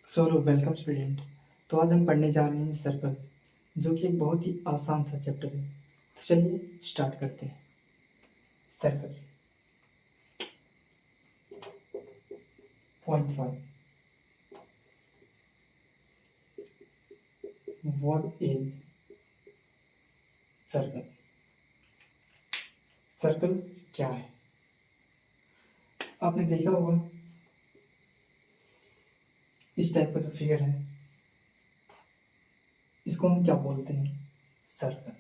So hello welcome student. तो आज हम पढ़ने जा रहे हैं सर्कल, जो कि एक बहुत ही आसान सा चैप्टर है। तो चलिए स्टार्ट करते हैं। Circle point one, what is circle. Circle क्या है? आपने देखा होगा इस टाइप का जो फिगर है, इसको हम क्या बोलते हैं? सर्कल।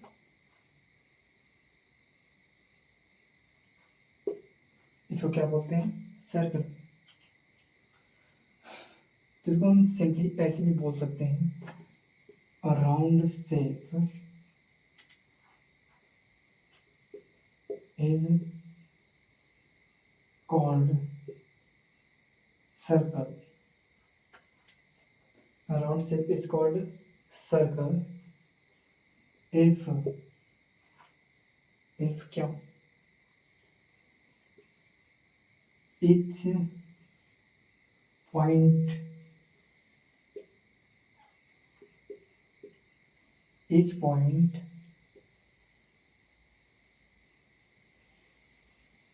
इसको क्या बोलते हैं? सर्कल। तो इसको हम सिंपली ऐसे भी बोल सकते हैं, अ round shape is called circle. A round shape is called circle if क्या each point each point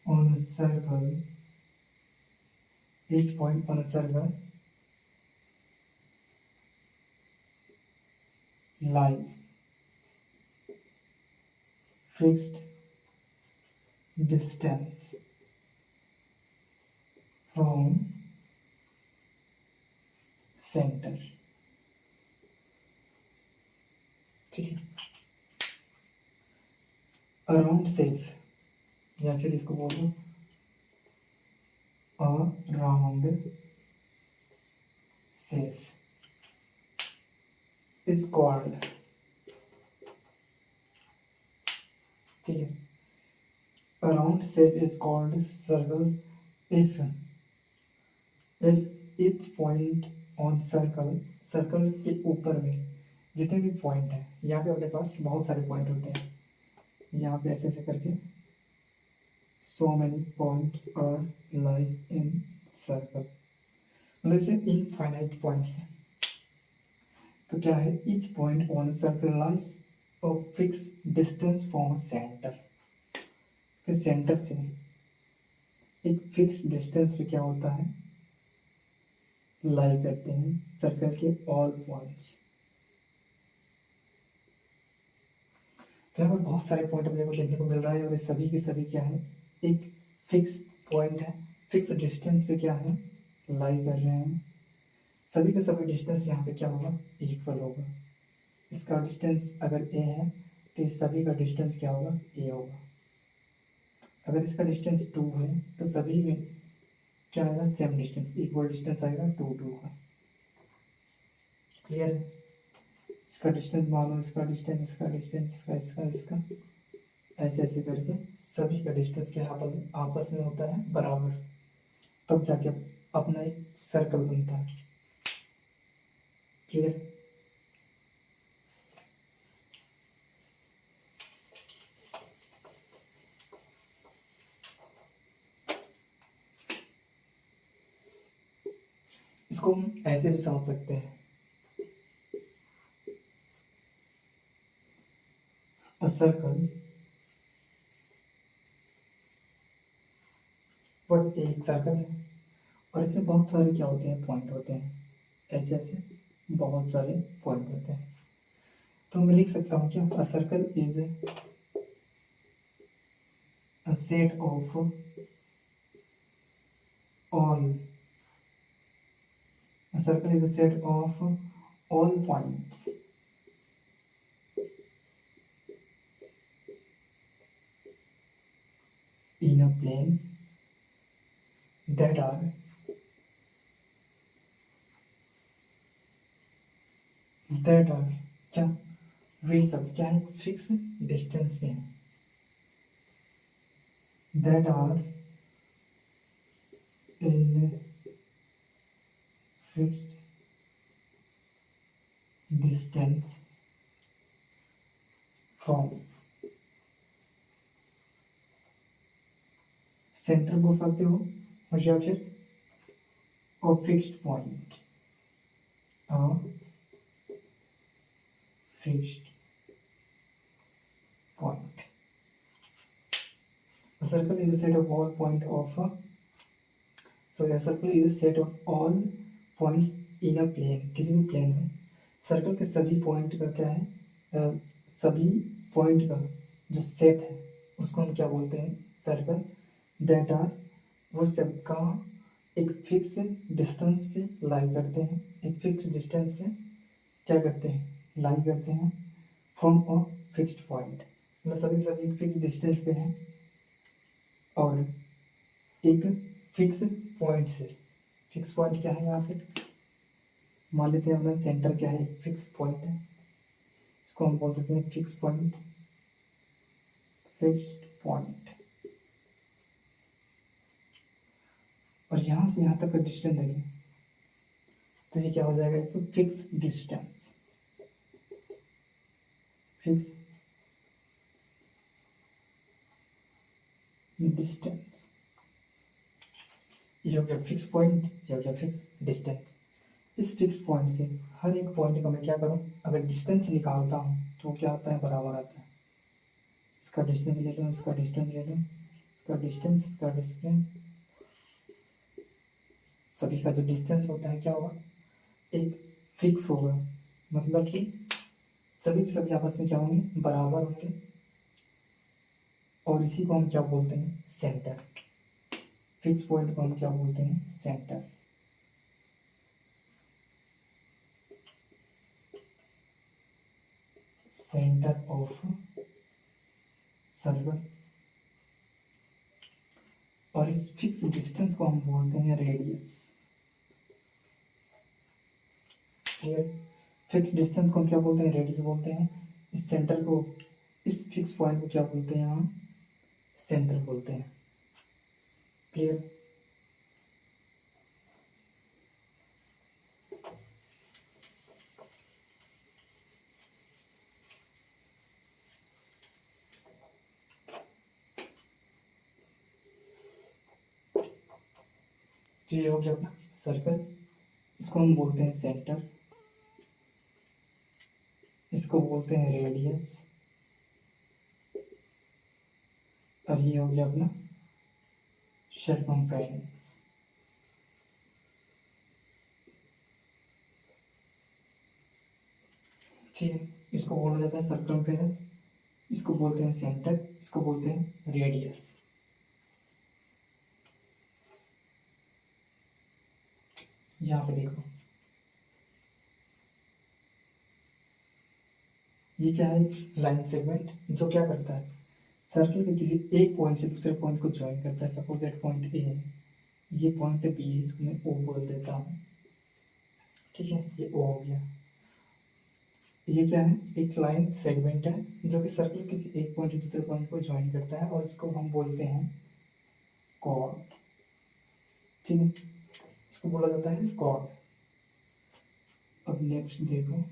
on a circle each point on a circle lies fixed distance from center। ठीक है। अराउंड शेप या फिर इसको बोलो अ round shape is called, ठीक है, around shape is called circle if each point on circle, circle के ऊपर में जितने भी पॉइंट है, यहाँ पे अपने पास बहुत सारे पॉइंट होते हैं, यहाँ पे ऐसे ऐसे करके so many points are lies in circle, मतलब इसमें इनफाइनाइट पॉइंट्स हैं। तो क्या है, each point on circle lies a fixed distance from center, फिर सेंटर से एक फिक्स डिस्टेंस पे क्या होता है, लाई करते हैं सर्कल के ऑल पॉइंट्स। तो यहाँ पर बहुत सारे पॉइंट अपने को देखने को मिल रहा है और ये सभी के सभी क्या है, एक फिक्स पॉइंट है, फिक्स डिस्टेंस पे क्या है, लाई कर रहे हैं। सभी का सभी डिस्टेंस यहाँ पे क्या होगा, इक्वल होगा। इसका डिस्टेंस अगर ए है तो इस सभी का डिस्टेंस क्या होगा, ए होगा। अगर इसका डिस्टेंस 2 है तो सभी में क्या आएगा, सेम डिस्टेंस, इक्वल डिस्टेंस आएगा 2 2 का। क्लियर है? इसका डिस्टेंस मालूम, इसका डिस्टेंस, इसका डिस्टेंस, इसका इसका इसका ऐसे ऐसे करके सभी का डिस्टेंस क्या आपस में होता है बराबर, तब जाके अपना एक सर्कल बनता है। क्लियर? इसको हम ऐसे भी समझ सकते हैं, अ सर्कल, बट एक सर्कल है और इसमें बहुत सारे क्या होते हैं, पॉइंट होते हैं, ऐसे ऐसे बहुत सारे पॉइंट होते हैं। तो मैं लिख सकता हूँ क्या, a circle is a set of all, a circle is a set of all points in a plane that are क्या, वे सब क्या है, फिक्स डिस्टेंस में है, that are in fixed distance from centre बोल सकते हो और या फिर और fixed point, fixed point. A circle is a set of all point of a circle is a set of all points in a plane. किसी भी plane में सर्कल के सभी पॉइंट का क्या है, सभी पॉइंट का जो सेट है उसको हम क्या बोलते हैं, सर्कल। दैट आर, वो सबका एक फिक्स डिस्टेंस पे लाई करते हैं, एक फिक्स डिस्टेंस पे क्या करते हैं, लाई करते हैं फ्रॉम अ फिक्स्ड पॉइंट। मतलब सभी सभी एक फिक्स डिस्टेंस पे हैं और एक फिक्स पॉइंट से, फिक्स पॉइंट क्या है यहाँ पे, मान लेते हैं अपना सेंटर क्या है, एक फिक्स पॉइंट है, इसको हम बोल सकते हैं फिक्स पॉइंट, फिक्स्ड पॉइंट। और यहाँ से यहाँ तक का डिस्टेंस देखें तो ये क्या हो जाएगा, एक फिक्स डिस्टेंस, फिक्स डिस्टेंस। ये हो गया फिक्स पॉइंट, ये हो गया फिक्स डिस्टेंस। इस फिक्स पॉइंट से हर एक पॉइंट का मैं क्या करूँ, अगर डिस्टेंस निकालता हूँ तो क्या आता है, बराबर आता है। इसका डिस्टेंस ले लो, इसका डिस्टेंस ले लो, इसका डिस्टेंस, इसका डिस्टेंस, सभी का जो डिस्टेंस होता है क्या होगा, एक फिक्स होगा। मतलब कि सभी के सभी आपस में क्या होंगे, बराबर होंगे। और इसी को हम क्या बोलते हैं, सेंटर। फिक्स पॉइंट को हम क्या बोलते हैं, सेंटर। Centre of circle. और इस फिक्स डिस्टेंस को हम बोलते हैं रेडियस। फिक्स डिस्टेंस को हम क्या बोलते हैं, रेडियस बोलते हैं। इस सेंटर को, इस फिक्स पॉइंट को क्या बोलते हैं हम, सेंटर बोलते हैं। क्लियर। तो ये हो गया अपना सर्कल, इसको हम बोलते हैं सेंटर, इसको बोलते हैं रेडियस, और ये हो गया अपना सर्कमफेरेंस। ठीक है, इसको बोला जाता है सर्कमफेरेंस, इसको बोलते हैं सेंटर, इसको बोलते हैं रेडियस। यहाँ पे देखो, ये क्या है, लाइन सेगमेंट जो क्या करता है, सर्कल के किसी एक पॉइंट से दूसरे पॉइंट को ज्वाइन करता है। सपोज दैट पॉइंट ए है, ये पॉइंट बी है, इसको मैं ओ बोल देता हूँ। ठीक है, ये ओ हो गया। ये क्या है, एक लाइन सेगमेंट है जो कि सर्कल किसी एक पॉइंट से दूसरे पॉइंट को ज्वाइन करता है, और इसको हम बोलते हैं कॉर्ड। ठीक है, इसको बोला जाता है कॉर्ड। अब नेक्स्ट देखो,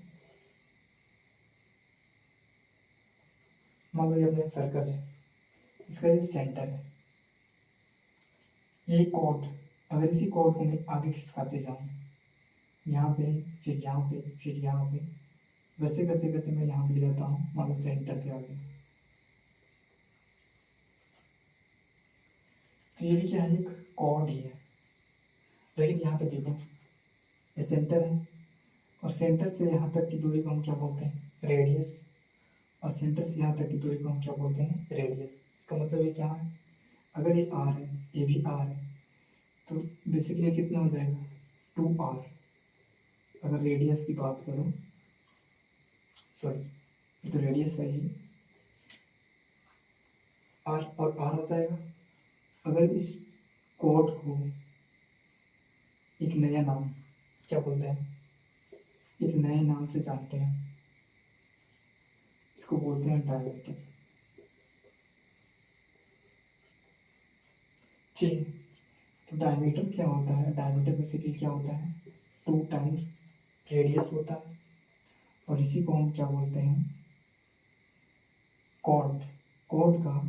मान लो ये अपना सर्कल है, इसका ये सेंटर है, ये कॉर्ड। अगर इसी कॉर्ड को मैं आगे खिसकाते जाऊँ, यहाँ पे, फिर यहाँ पे, फिर यहाँ पे, वैसे करते करते मैं यहाँ पे ले जाता हूँ, मान लो सेंटर पे आ गया। तो ये भी क्या है, एक कॉर्ड ही है। लेकिन यहाँ पे देखो, ये सेंटर है, और सेंटर से यहाँ तक की दूरी को हम क्या बोलते हैं, रेडियस। और सेंटर से यहाँ तक की दूरी को हम क्या बोलते हैं, रेडियस। इसका मतलब ये क्या है, अगर ये आर है, ये भी आर है, तो बेसिकली कितना हो जाएगा, 2r। अगर रेडियस की बात करूँ, सॉरी तो रेडियस है ही, आर और आर हो जाएगा। अगर इस कोड को एक नया नाम क्या बोलते हैं, एक नए नाम से जानते हैं, इसको बोलते हैं डायमीटर। ठीक, तो डायमीटर क्या होता है, डायमीटर बेसिकली क्या होता है, 2 टाइम्स रेडियस होता है। और इसी को हम क्या बोलते हैं, कॉर्ड। कॉर्ड का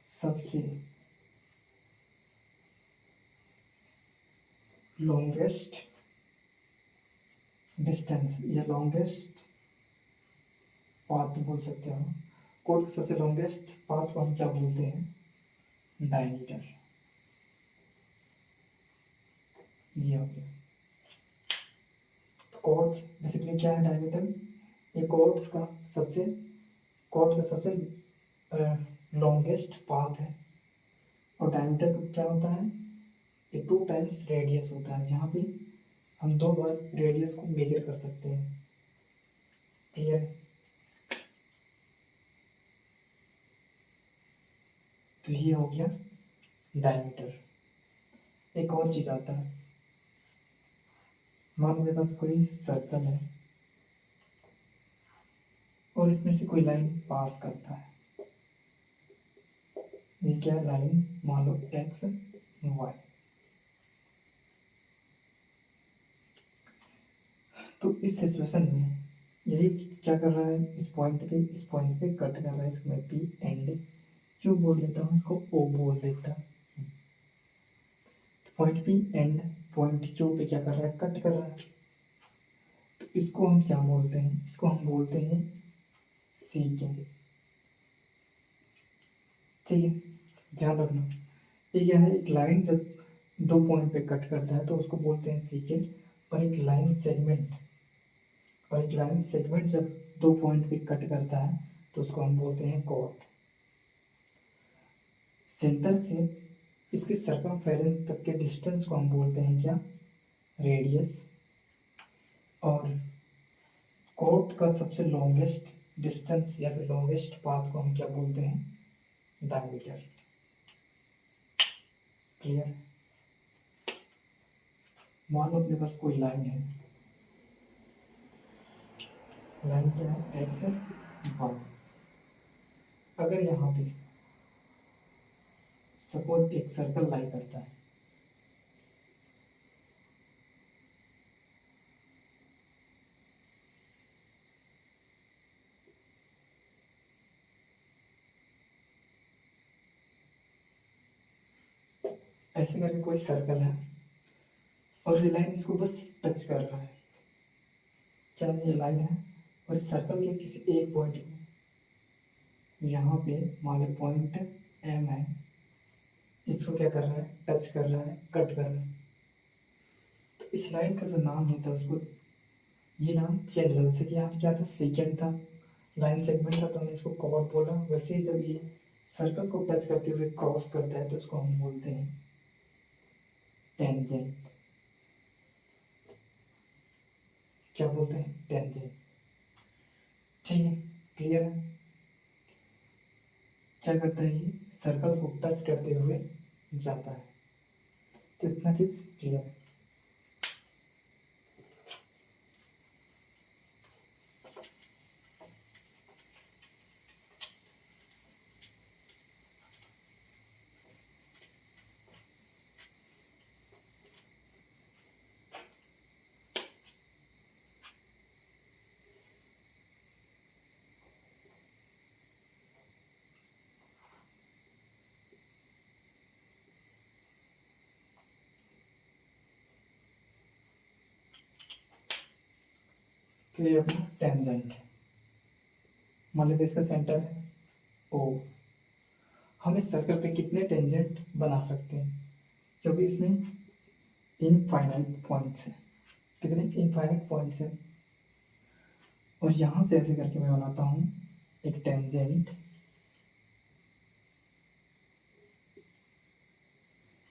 सबसे लॉन्गेस्ट डिस्टेंस या लॉन्गेस्ट पाथ बोल सकते हो। कोड का सबसे लॉन्गेस्ट पाथ को हम क्या बोलते हैं? डायमीटर। ये हो गया। कोड बेसिकली क्या है? डायमीटर। ये कोड का सबसे लॉन्गेस्ट पाथ है। और डायमीटर क्या होता है? ये 2 टाइम्स रेडियस होता है, जहाँ पे हम 2 बार रेडियस को मेजर कर सकते हैं। क्लियर है? तो ये हो गया डायमीटर। एक और चीज आता है, मान लो मेरे पास कोई सर्कल है और इसमें से कोई लाइन पास करता है। ये क्या लाइन? मान लो एक्स वाई। तो इस सिचुएशन में यही क्या कर रहा है? इस पॉइंट पे कट कर रहा है। इसको मैं पी एंड क्यों बोल देता हूँ, इसको ओ बोल देता हूँ। Point P and point Q पे क्या कर रहा है? कट कर रहा है। तो इसको हम क्या बोलते हैं? इसको हम बोलते हैं सी के। ठीक है, ध्यान रखना। ये क्या है? एक लाइन जब 2 पॉइंट पे कट करता है तो उसको बोलते हैं सीके। और एक लाइन सेगमेंट जब 2 पॉइंट पे कट करता है तो उसको हम बोलते हैं कॉर्ड। सेंटर से इसके सर्कमफेरेंस तक के डिस्टेंस को हम बोलते हैं क्या? रेडियस। और कॉर्ड का सबसे लॉन्गेस्ट डिस्टेंस या फिर लॉन्गेस्ट पाथ को हम क्या बोलते हैं? डायमीटर। क्लियर? मान लो अपने पास कोई लाइन है। लाइन क्या है? X Y. अगर यहाँ पे सपोज एक सर्कल लाई करता है, ऐसे करके कोई सर्कल है और ये लाइन इसको बस टच कर रहा है। चाहे ये लाइन है और इस सर्कल के किसी एक पॉइंट को यहाँ पे मान लो पॉइंट एम है, इसको क्या कर रहा है? टच कर रहा है, कट कर रहा है। तो इस लाइन का जो नाम होता है उसको ये नाम चेंज होता है। जैसे कि यहाँ पे क्या था? सेकेंड था, लाइन सेगमेंट था, तो हमने इसको कॉर्ड बोला। वैसे ही जब ये सर्कल को टच करते हुए क्रॉस करता है तो उसको हम बोलते हैं टेंजेंट। क्या बोलते हैं? टेंजेंट। ठीक है, क्लियर है? क्या करता है? ये सर्कल को टच करते हुए जाता है। तो इतना चीज क्लियर है। तो ये अपना टेंजेंट है। मान लेते इसका सेंटर है ओ। हम इस सर्कल पे कितने टेंजेंट बना सकते हैं? क्योंकि इसमें इनफाइनाइट पॉइंट्स है। कितने इनफाइनाइट पॉइंट्स है? और यहां से ऐसे करके मैं बनाता हूं एक टेंजेंट।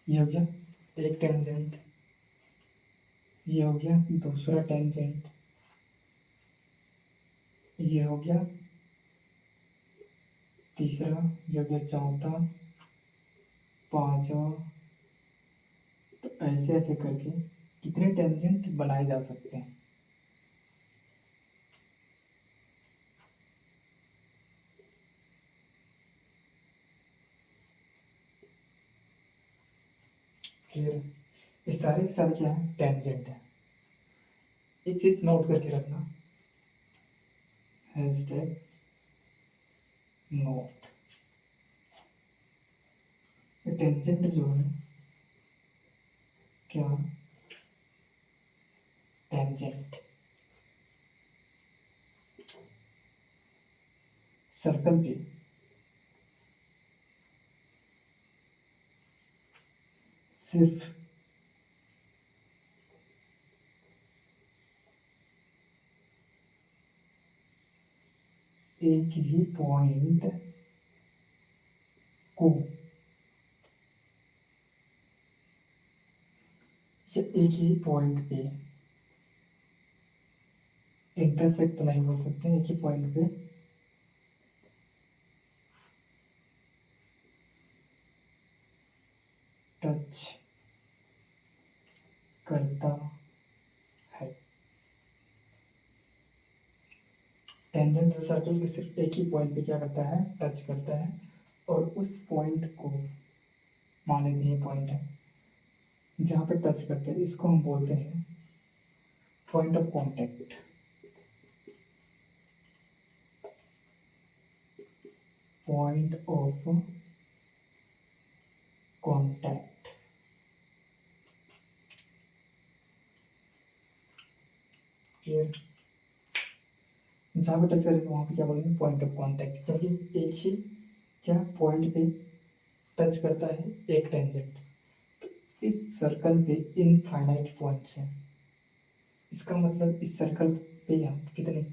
ये हो गया एक टेंजेंट। ये हो गया दूसरा टेंजेंट। ये हो गया तीसरा। ये हो गया चौथा, पांचवा। तो ऐसे ऐसे करके कितने टेंजेंट बनाए जा सकते हैं? क्लियर? ये सारे के सारे क्या है? टेंजेंट है। एक चीज नोट करके रखना, हैशटैग नोट। टेंजेंट जो है क्या टेंजेंट। सर्कल पे सिर्फ एक ही पॉइंट को या एक ही पॉइंट पे इंटरसेक्ट तो नहीं बोल सकते, एक ही पॉइंट पे टच करता है। टेंजेंट सर्कल के सिर्फ एक ही पॉइंट पे क्या करता है, टच करता है, और उस पॉइंट को मान लेते हैं पॉइंट है जहाँ पे टच करते हैं, इसको हम बोलते हैं point of contact. Point of contact. Clear? जहाँ पे टच करेंगे वहाँ पे क्या बोलेंगे, पॉइंट ऑफ कांटेक्ट, क्योंकि एक ही क्या पॉइंट पे टच करता है एक टेंजेंट। तो इस सर्कल पे इनफाइनाइट पॉइंट्स हैं, इसका मतलब इस सर्कल पे हम कितने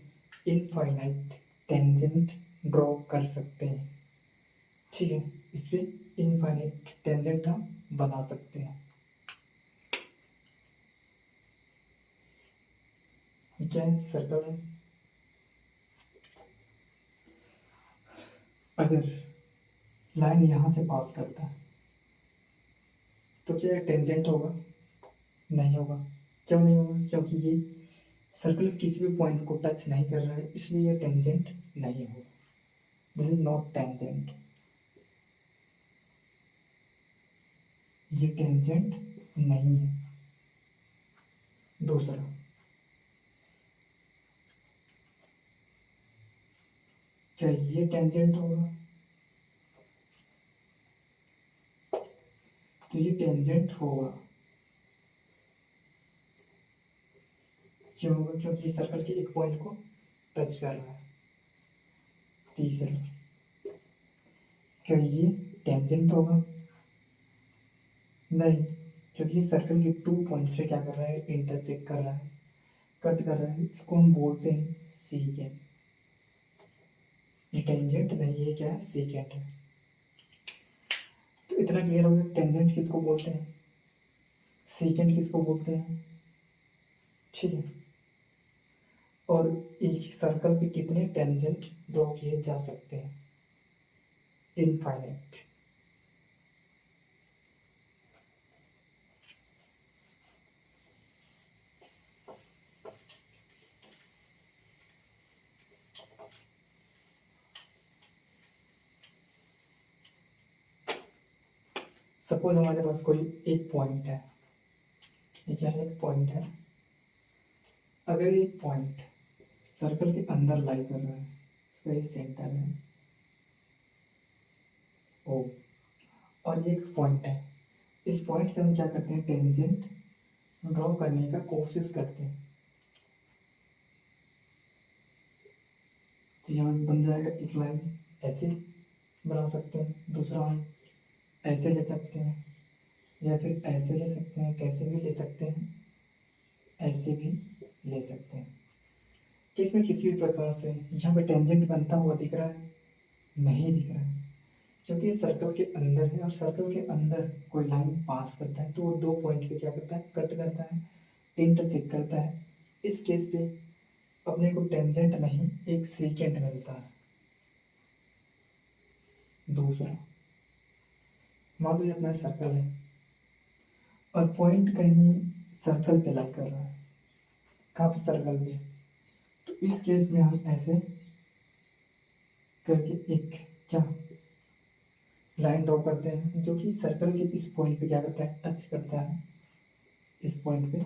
इनफाइनाइट टेंजेंट ड्रॉ कर सकते हैं। ठीक है, इस पे इनफाइनाइट टेंजेंट हम बना सकते हैं। क्या है, सर्कल है। अगर लाइन यहाँ से पास करता है तो क्या टेंजेंट होगा? नहीं होगा। क्यों नहीं होगा? क्योंकि ये सर्कल किसी भी पॉइंट को टच नहीं कर रहा है, इसलिए ये टेंजेंट नहीं होगा। दिस इज नॉट टेंजेंट, ये टेंजेंट नहीं है। दूसरा, क्या ये टेंजेंट होगा? तो ये टेंजेंट होगा। क्यों होगा? क्योंकि सर्कल के एक पॉइंट को टच कर रहा है। तीसरा, क्या ये टेंजेंट होगा? नहीं, क्योंकि सर्कल के 2 पॉइंट्स पे क्या कर रहा है, इंटरसेक्ट कर रहा है, कट कर रहा है, इसको हम बोलते हैं सीकेंट। ये टेंजेंट नहीं है, क्या है, सीकेंट है। तो इतना क्लियर हो गया, टेंजेंट किसको बोलते हैं, सीकेंट किसको बोलते हैं। ठीक है, और एक सर्कल पे कितने टेंजेंट ड्रॉ किए जा सकते हैं, इनफाइनाइट। सपोज हमारे पास कोई एक पॉइंट है, ये क्या है, एक पॉइंट है। अगर ये पॉइंट सर्कल के अंदर लाई कर रहा है, इसका ये सेंटर है ओ, और ये एक पॉइंट है, इस पॉइंट से हम क्या करते हैं, टेंजेंट ड्रॉ करने का कोशिश करते हैं। तो यहाँ बन जाएगा एक लाइन, ऐसे बना सकते हैं, दूसरा हम ऐसे ले सकते हैं, या फिर ऐसे ले सकते हैं, कैसे भी ले सकते हैं, ऐसे भी ले सकते हैं। कि इसमें किसी भी प्रकार से यहाँ पे टेंजेंट बनता हुआ दिख रहा है, नहीं दिख रहा है, क्योंकि ये सर्कल के अंदर है, और सर्कल के अंदर कोई लाइन पास करता है तो वो 2 पॉइंट पे क्या करता है, कट करता है, इंटरसेक्ट करता है। इस केस पे अपने को टेंजेंट नहीं, एक सेकेंड मिलता है। दूसरा, मान लो ये अपना सर्कल है और पॉइंट कहीं सर्कल पे लग कर रहा है, कहाँ पे, सर्कल पे। तो इस केस में हम ऐसे करके एक क्या लाइन ड्रॉ करते हैं, जो कि सर्कल के इस पॉइंट पे क्या करता है, टच करता है इस पॉइंट पे।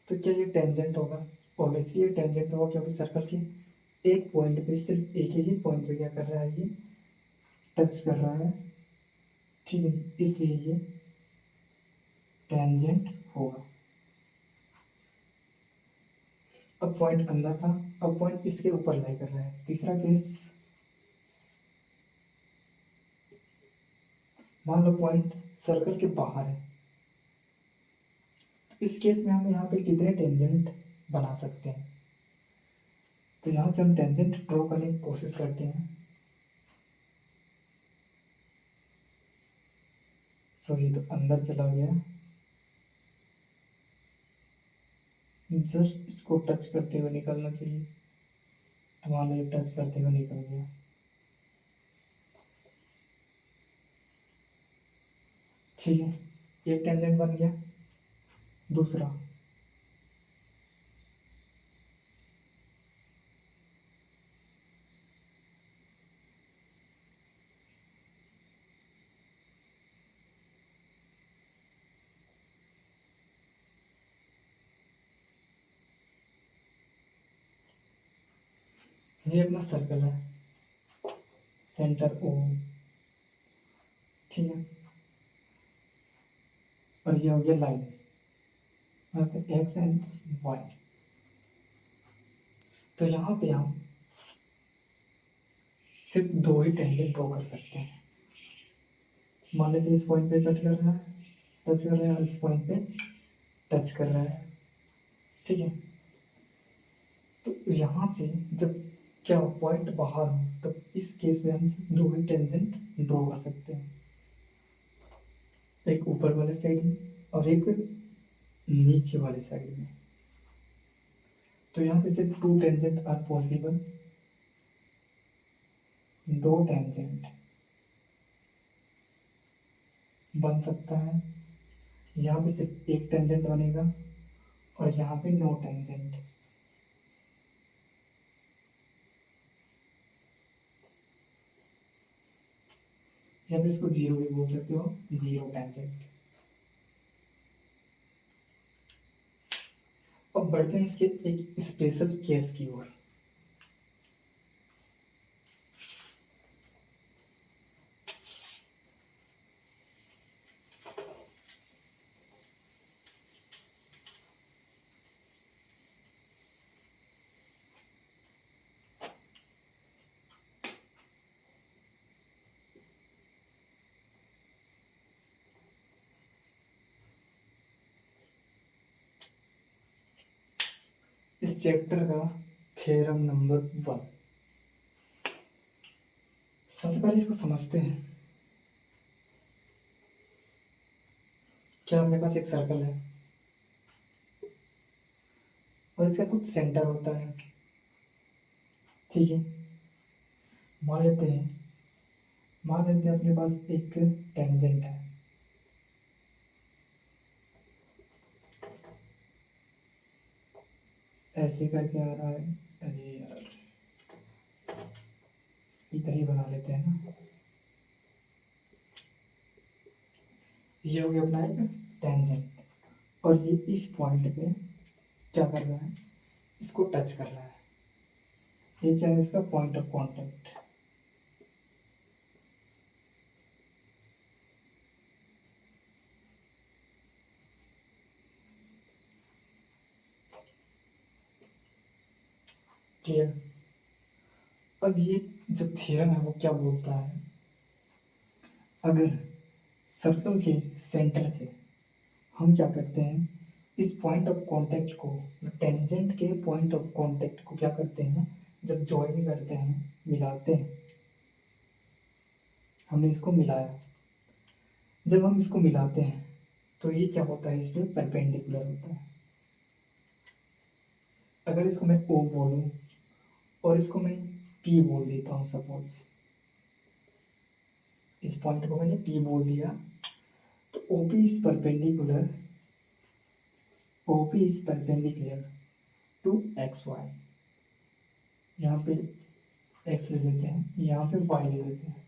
तो क्या ये टेंजेंट होगा? ऑब्वियसली ये टेंजेंट होगा, क्योंकि सर्कल के एक पॉइंट पे, सिर्फ एक ही पॉइंट पे क्या कर रहा है, ये टच कर रहा है। ठीक है, इसलिए ये टेंजेंट होगा। अब पॉइंट अंदर था, अब पॉइंट इसके ऊपर लाई कर रहा है। तीसरा केस, मान लो पॉइंट सर्कल के बाहर है, तो इस केस में हम यहाँ पे कितने टेंजेंट बना सकते हैं? तो यहाँ से हम टेंजेंट ड्रॉ करने की कोशिश करते हैं। सॉरी, तो अंदर चला गया, जस्ट इसको टच करते हुए निकलना चाहिए, तो मान लो टच करते हुए निकल गया। ठीक है, एक टेंजेंट बन गया। दूसरा, ये अपना सर्कल है, सेंटर ओ, ठीक है, और ये हो गया लाइन, मतलब एक्स एंड वाई। तो यहाँ पे हम सिर्फ दो ही टेंजेंट ड्रॉ कर सकते हैं। मान लेते हैं इस पॉइंट पे कट कर रहा है, टच कर रहा है, और इस पॉइंट पे टच कर रहा है, ठीक है। तो यहाँ से जब क्या पॉइंट बाहर हो, तो इस केस में हम सिर्फ दो ही टेंजेंट ड्रॉ कर सकते हैं, एक ऊपर वाले साइड में और एक नीचे वाले साइड में। तो यहाँ पे सिर्फ टू टेंजेंट आर पॉसिबल, दो टेंजेंट बन सकता है। यहाँ पे सिर्फ एक टेंजेंट बनेगा और यहाँ पे नो टेंजेंट। या फिर इसको जीरो भी बोल सकते हो, जीरो टेंजेंट। अब बढ़ते हैं इसके एक स्पेशल केस की ओर। इस चैप्टर का थ्योरम नंबर 1। सबसे पहले इसको समझते हैं। क्या मेरे पास एक सर्कल है और इसका कुछ सेंटर होता है, ठीक है। मान लेते हैं अपने पास एक टेंजेंट है, ऐसे करके आ रहा है। अरे यार, इधर ही बना लेते हैं ना। ये हो गया अपना एक टेंजेंट, और ये इस पॉइंट पे क्या कर रहा है, इसको टच कर रहा है। ये क्या है, इसका पॉइंट ऑफ कांटेक्ट। क्लियर। अब ये जो थ्योरम है वो क्या बोलता है, अगर सर्कल के सेंटर से हम क्या करते हैं, इस पॉइंट ऑफ कांटेक्ट को, टेंजेंट के पॉइंट ऑफ कांटेक्ट को क्या करते हैं, जब ज्वाइन करते हैं, मिलाते हैं, हमने इसको मिलाया, जब हम इसको मिलाते हैं तो ये क्या होता है, इसमें परपेंडिकुलर होता है। अगर इसको मैं ओ बोलूं और इसको मैं पी बोल देता हूँ, सपोज इस पॉइंट को मैंने पी बोल दिया, तो OP is perpendicular, OP is perpendicular to X Y. यहाँ पे एक्स ले लेते हैं, यहाँ पे वाई ले लेते हैं।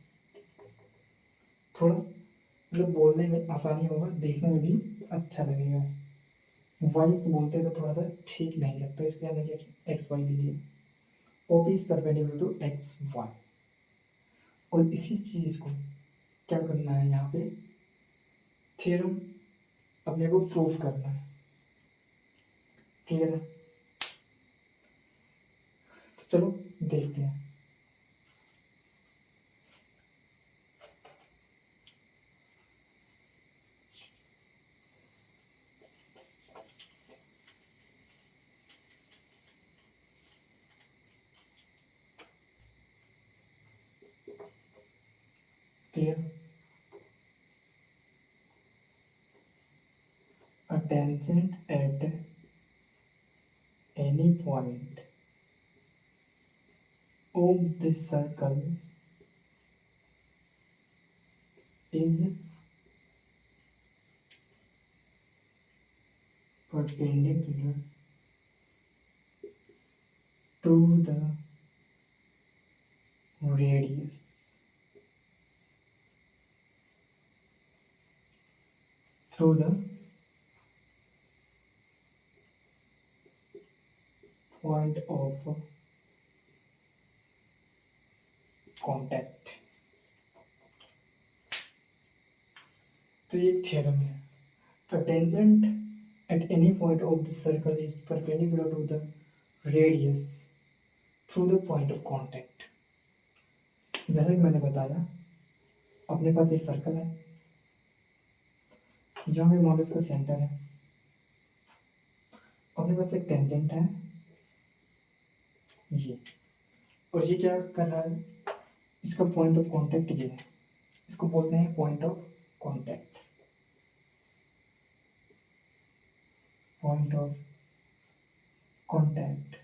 थोड़ा मतलब बोलने में आसानी होगा, देखने में भी अच्छा लगेगा। वाई एक्स बोलते हैं तो थोड़ा सा ठीक नहीं लगता, इसलिए हमने एक्स वाई ले लिया। OP is perpendicular to X Y. और इसी चीज को क्या करना है, यहाँ पे थ्योरम अपने को प्रूफ करना है। क्लियर है। तो चलो देखते हैं। Clear? A tangent at any point of this circle is perpendicular to the radius through the point of contact। तो ये थ्योरम है। A tangent at any point of the circle is perpendicular to the radius through the point of contact। जैसे कि मैंने बताया, अपने पास एक circle है, जहाँ पे मान लो इसका सेंटर है, अपने पास एक टेंजेंट है ये, और ये क्या कर रहा है, इसका पॉइंट ऑफ कांटेक्ट ये है, इसको बोलते हैं point of contact. Point of contact,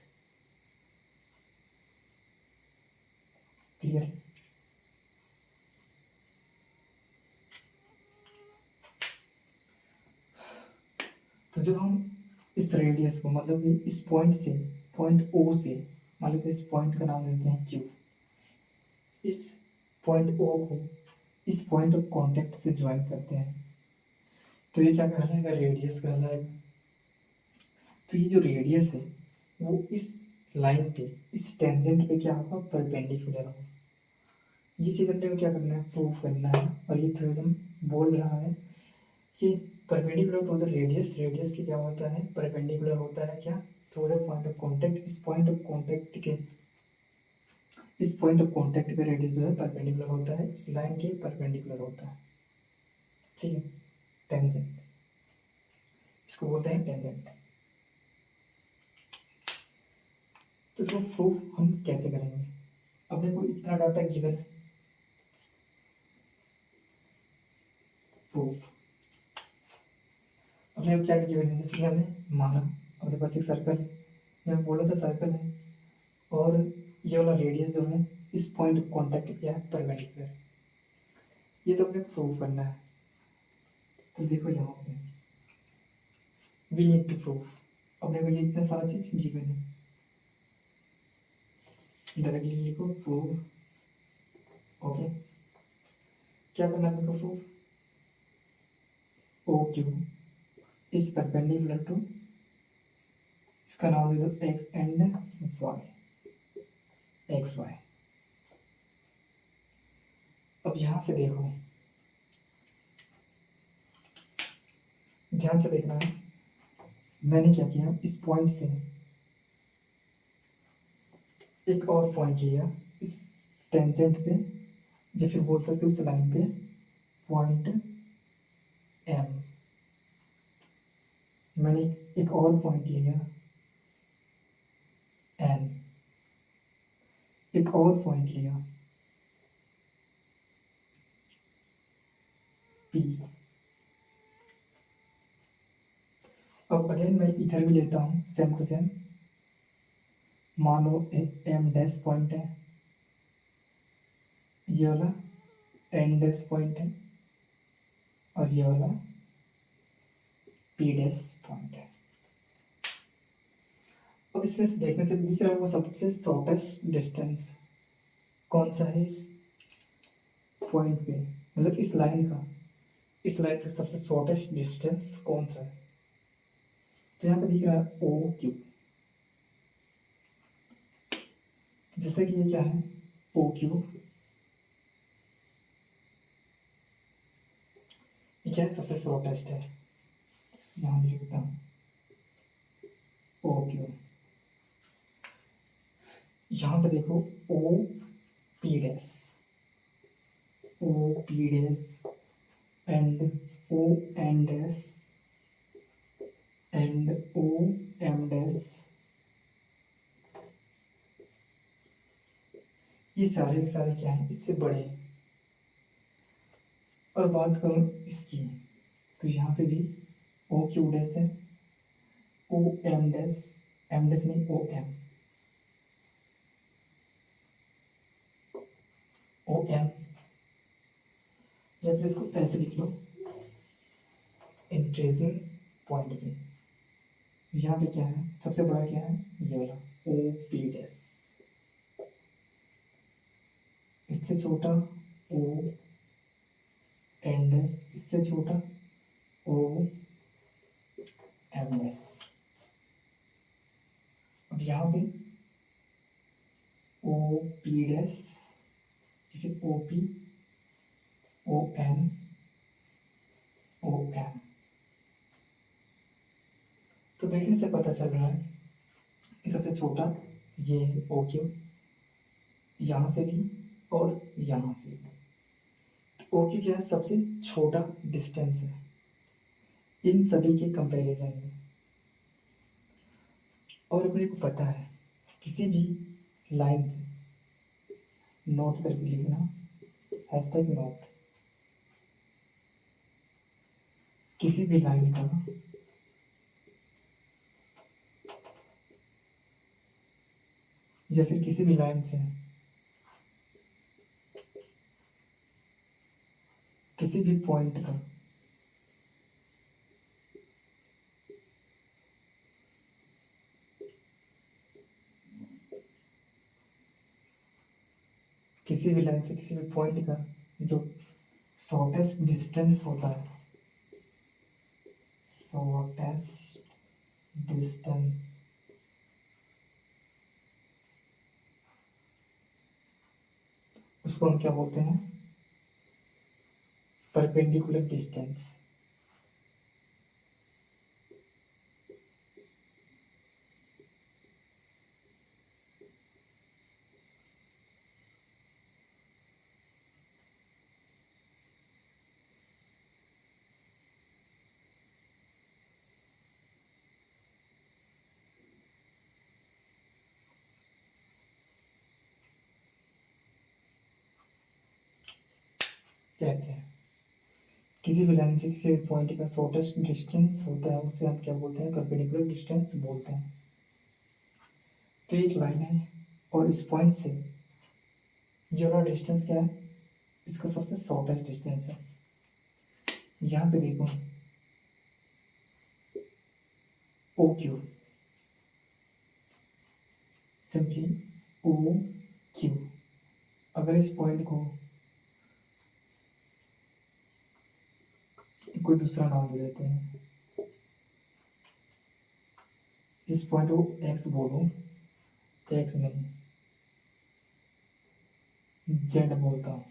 clear? तो जब हम इस रेडियस को, मतलब इस पॉइंट से, पॉइंट ओ से, मान लेते हैं इस पॉइंट का नाम देते हैं क्यू, इस पॉइंट ओ को इस पॉइंट ऑफ कांटेक्ट से ज्वाइन करते हैं, तो ये क्या कहलाएगा, रेडियस कहलाएगा। तो ये जो रेडियस है वो इस लाइन पे, इस टेंजेंट पे क्या होगा, परपेंडिकुलर होगा। ये चीज़ हमने क्या करना है, प्रूव करना है। और ये थ्योरम बोल रहा है कि perpendicular to the radius, radius की क्या होता है, परपेंडिकुलर होता है क्या, through the point of contact. इस पॉइंट ऑफ कांटेक्ट के, इस पॉइंट ऑफ कांटेक्ट पे रेडियस जो है परपेंडिकुलर होता है, इस लाइन के परपेंडिकुलर होता है। ठीक है, टेंजेंट, इसको बोलते हैं टेंजेंट। तो इसको प्रूफ हम कैसे करेंगे, अपने को इतना डाटा गिवन है, प्रूफ अपने को क्या गिवन है, जैसे कि हमने माना अपने पास एक सर्कल है, ये हम बोला था सर्कल है, और ये वाला रेडियस जो है इस पॉइंट ऑफ कांटेक्ट क्या है, परपेंडिकुलर। ये तो अपने को प्रूव करना है। तो देखो यहाँ पे वी नीड टू प्रूव, अपने को ये इतना सारा चीज गिवन है, डायरेक्टली लिखो प्रूव। ओके, क्या करना है आपको, prove O Q is perpendicular to, इसका नाम दे दो X and Y, X Y. अब यहां से देखो, ध्यान से देखना है, मैंने क्या किया, इस पॉइंट से एक और पॉइंट लिया इस टेंजेंट पे, या फिर बोल सकते हो उस लाइन पे, पॉइंट एम। मैंने एक और पॉइंट लिया एन, एक और पॉइंट लिया पी। अब अगेन मैं इधर भी लेता हूँ सेम टू सेम, मानो एक एम डैश पॉइंट है, ये वाला एन डैश पॉइंट है, और ये वाला पी डैश पॉइंट है। अब इसमें से देखने से दिख रहा है वो सबसे शॉर्टेस्ट डिस्टेंस कौन सा है, इस पॉइंट पे, मतलब इस लाइन का, इस लाइन का सबसे शॉर्टेस्ट डिस्टेंस कौन सा है। तो यहाँ पे दिख रहा है ओ क्यू, जैसे कि ये क्या है, ओ क्यू, ये क्या है, सबसे शॉर्टेस्ट है, यहाँ लिखता हूँ ओ क्यू। यहाँ पे देखो O P dash, O P dash and O N dash and O M dash, ये सारे के सारे क्या हैं, इससे बड़े हैं। और बात करूँ इसकी, तो यहाँ पे भी ओ क्यू डैश है, ओ एम डैश नहीं, ओ एम, ओ एम, या फिर इसको ऐसे लिख लो, इंक्रीजिंग पॉइंट पे यहाँ पे क्या है, सबसे बड़ा क्या है, ये वाला ओ पी डैश, इससे छोटा ओ एन डैश, इससे छोटा ओ एम डैश, अब यहाँ पे ओ पी डैश, फिर O P, O N, O M. तो देखने से पता चल रहा है कि सबसे छोटा ये है ओ क्यू, यहाँ से भी और यहाँ से भी। ओ क्यू क्या है, सबसे छोटा डिस्टेंस है इन सभी के कंपैरिजन में। और अपने को पता है किसी भी लाइन से नोट करके लिखना, हैशटैग नोट, किसी भी लाइन का या फिर किसी भी लाइन से किसी भी पॉइंट का किसी भी लाइन से किसी भी पॉइंट का जो शॉर्टेस्ट डिस्टेंस होता है, शॉर्टेस्ट डिस्टेंस, उसको हम क्या बोलते हैं, परपेंडिकुलर डिस्टेंस। कहते हैं किसी भी लाइन से किसी भी पॉइंट का शॉर्टेस्ट डिस्टेंस होता है, उसे हम क्या बोलते हैं, परपेंडिकुलर डिस्टेंस बोलते हैं। तो एक लाइन है और इस पॉइंट से ये वाला डिस्टेंस क्या है, इसका सबसे शॉर्टेस्ट डिस्टेंस है। यहाँ पे देखो O Q, simply O Q. अगर इस पॉइंट को कोई दूसरा नाम दे देते हैं, इस पॉइंट को एक्स बोलो, एक्स नहीं जेड बोलता हूँ,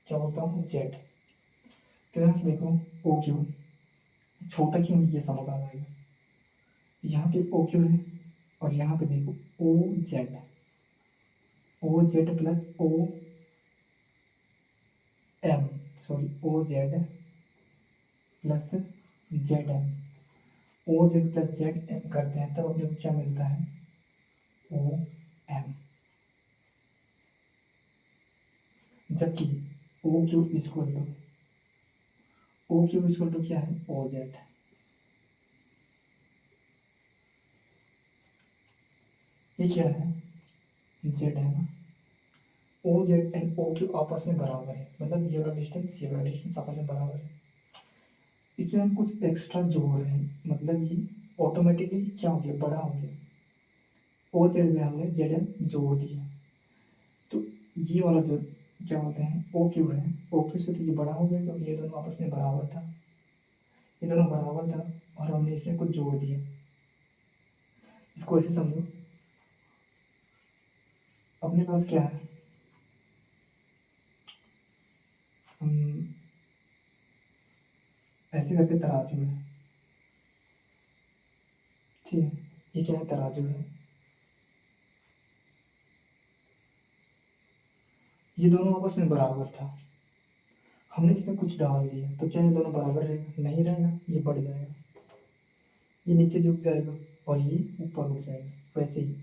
क्या बोलता हूँ, जेड। तो यहाँ से देखो ओ क्यू छोटा क्यों, ये समझ आ जाएगा। यहाँ पे ओ क्यू है और यहाँ पे देखो O Z plus O M, sorry O Z plus Z M, O Z plus Z M करते हैं तब अपने को क्या मिलता है, ओ एम। जबकि ओ क्यू इक्वल टू क्या है, ओ जेड। ये क्या है, जेड है ना। O Z and O Q आपस में बराबर है, मतलब ये वाला डिस्टेंस आपस में बराबर है। इसमें हम कुछ एक्स्ट्रा जोड़ रहे हैं, मतलब ये ऑटोमेटिकली क्या हो गया, बड़ा हो गया। ओ जेड में हमने जेड एम जोड़ दिया, तो ये वाला जो क्या होते हैं ओ क्यू है, ओ क्यू से तो ये बड़ा हो गया क्योंकि ये दोनों आपस में बराबर था, ये दोनों बराबर था और हमने इसमें कुछ जोड़ दिया। इसको ऐसे समझो, अपने पास क्या है, हम ऐसे करके तराजू है, ठीक है, ये क्या है, तराजू है। ये दोनों आपस में बराबर था, हमने इसमें कुछ डाल दिया तो क्या ये दोनों बराबर रहेगा? नहीं रहेगा, ये बढ़ जाएगा, ये नीचे झुक जाएगा और ये ऊपर उठ जाएगा। वैसे ही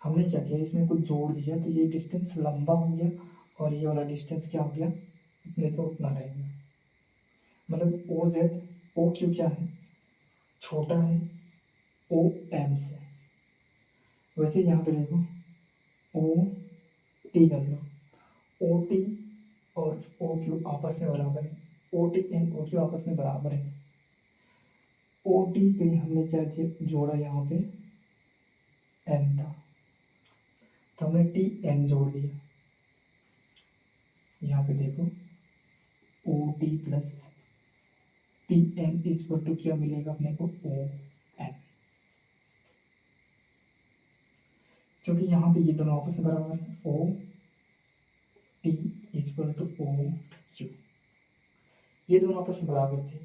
हमने क्या किया, इसमें कुछ जोड़ दिया तो ये डिस्टेंस लंबा हो गया और ये वाला डिस्टेंस क्या हो गया, उतने का उतना रहेगा। मतलब ओ जेड, ओ क्यू क्या है, छोटा है ओ एम से। वैसे यहाँ पे देखो ओ टी कर लो, ओ टी और ओ क्यू आपस में बराबर है, O T and O Q आपस में बराबर है। ओ टी पे हमने क्या जोड़ा, यहाँ पे एन था तो हमने टी एन जोड़ दिया। यहाँ पे देखो O T plus T N is equal to क्या मिलेगा अपने को, ओ एन। क्योंकि यहाँ पे ये दोनों आपस में बराबर है, O T is equal to O Q, ये दोनों आपस में बराबर थे।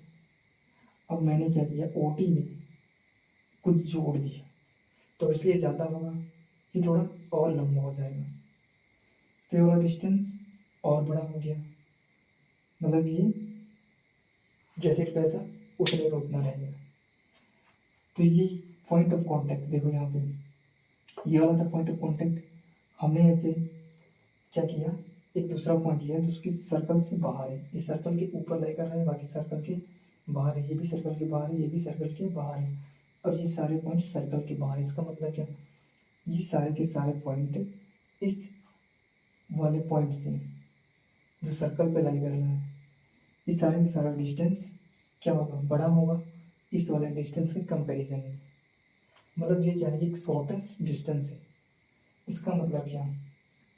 अब मैंने क्या किया, ओ टी में कुछ जोड़ दिया तो इसलिए ज़्यादा होगा, ये थोड़ा और लंबा हो जाएगा तो ये वाला डिस्टेंस और बड़ा हो गया। मतलब ये जैसे कि तैसा उतने का उतना रहेगा। तो ये पॉइंट ऑफ कांटेक्ट देखो, यहाँ पे ये वाला था पॉइंट ऑफ कांटेक्ट। हमने ऐसे क्या किया, एक दूसरा पॉइंट लिया जो उसकी सर्कल से बाहर है, इस सर्कल के ऊपर लेकर है, बाकी सर्कल के बाहर है, ये भी सर्कल के बाहर है, ये भी सर्कल के बाहर है और ये सारे पॉइंट सर्कल के बाहर है। इसका मतलब क्या, ये सारे के सारे पॉइंट इस वाले पॉइंट से जो सर्कल पे लाई कर रहा है, इस सारे का सारा डिस्टेंस क्या होगा, बड़ा होगा इस वाले डिस्टेंस के कंपैरिजन में। मतलब ये क्या है, एक शॉर्टेस्ट डिस्टेंस है। इसका मतलब क्या,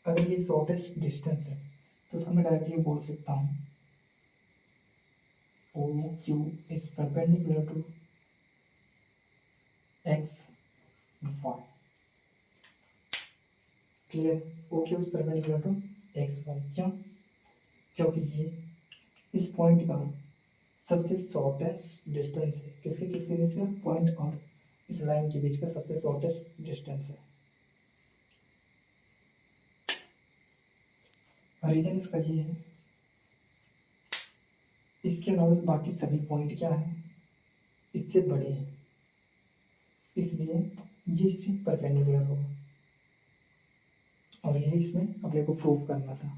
अगर ये शॉर्टेस्ट डिस्टेंस है तो उसको मैं डायरेक्टली बोल सकता हूँ O Q is perpendicular to X Y. Clear, O Q is perpendicular to X Y. क्यों, क्योंकि ये इस पॉइंट का सबसे शॉर्टेस्ट डिस्टेंस है, किसके किसके बीच का, पॉइंट और इस लाइन के बीच का सबसे शॉर्टेस्ट डिस्टेंस है। रीजन इसका ये है, इसके अलावा बाकी सभी पॉइंट क्या है, इससे बड़े हैं, इसलिए ये इसमें परपेंडिकुलर होगा और यही इसमें अपने को प्रूव करना था।